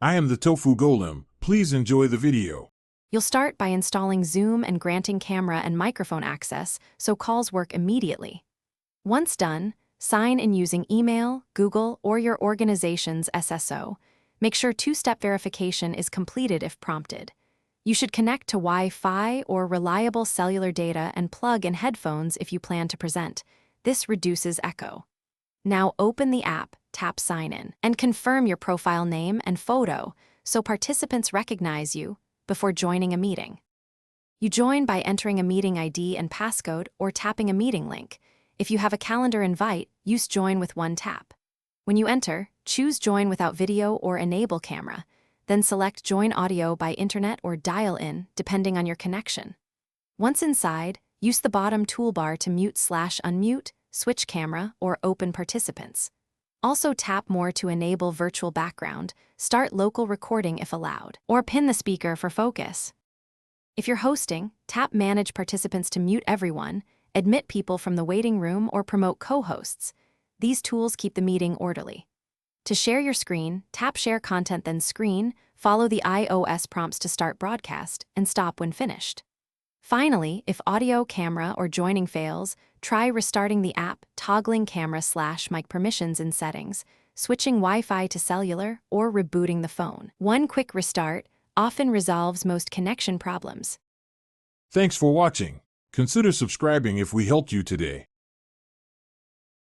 I am the Tofu Golem. Please enjoy the video. You'll start by installing Zoom and granting camera and microphone access so calls work immediately. Once done, sign in using email, Google, or your organization's SSO. Make sure two-step verification is completed if prompted. You should connect to Wi-Fi or reliable cellular data and plug in headphones if you plan to present. This reduces echo. Now open the app, tap Sign In, and confirm your profile name and photo so participants recognize you before joining a meeting. You join by entering a meeting ID and passcode or tapping a meeting link. If you have a calendar invite, use Join with one tap. When you enter, choose Join without video or enable camera, then select Join audio by internet or dial-in, depending on your connection. Once inside, use the bottom toolbar to mute/unmute, switch camera, or open participants. Also tap More to enable virtual background, start local recording if allowed, or pin the speaker for focus. If you're hosting, tap Manage Participants to mute everyone, admit people from the waiting room, or promote co-hosts. These tools keep the meeting orderly. To share your screen, tap Share Content then Screen, follow the iOS prompts to start broadcast, and stop when finished. Finally, if audio, camera, or joining fails, try restarting the app, toggling camera/mic permissions in settings, switching Wi-Fi to cellular, or rebooting the phone. One quick restart often resolves most connection problems. Thanks for watching. Consider subscribing if we helped you today.